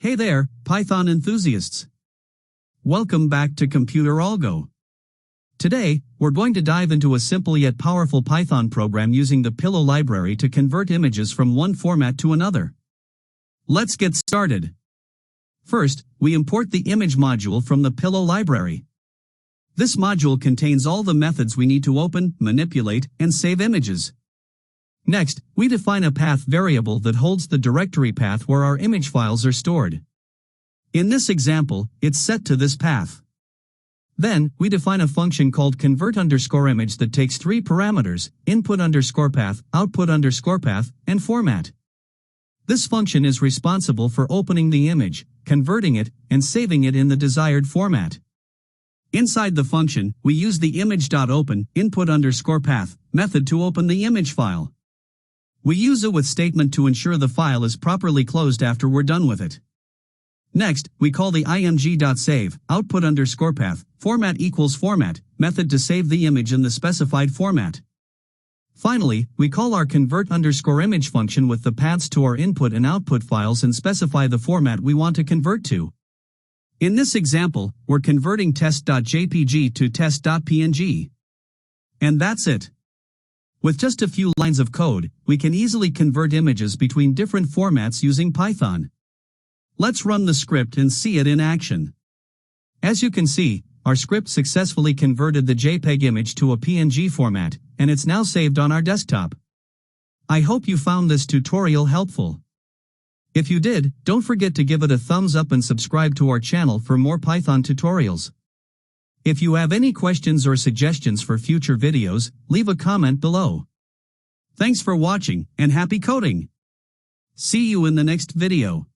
Hey there, Python enthusiasts! Welcome back to Computer Algo. Today, we're going to dive into a simple yet powerful Python program using the Pillow library to convert images from one format to another. Let's get started. First, we import the image module from the Pillow library. This module contains all the methods we need to open, manipulate, and save images. Next, we define a path variable that holds the directory path where our image files are stored. In this example, it's set to this path. Then, we define a function called convert_image that takes three parameters: input_path, output_path, and format. This function is responsible for opening the image, converting it, and saving it in the desired format. Inside the function, we use the image.open input_path method to open the image file. We use a with statement to ensure the file is properly closed after we're done with it. Next, we call the img.save output_path format method to save the image in the specified format. Finally, we call our convert_image function with the paths to our input and output files and specify the format we want to convert to. In this example, we're converting test.jpg to test.png. And that's it. With just a few lines of code, we can easily convert images between different formats using Python. Let's run the script and see it in action. As you can see, our script successfully converted the JPEG image to a PNG format, and it's now saved on our desktop. I hope you found this tutorial helpful. If you did, don't forget to give it a thumbs up and subscribe to our channel for more Python tutorials. If you have any questions or suggestions for future videos, leave a comment below. Thanks for watching, and happy coding! See you in the next video.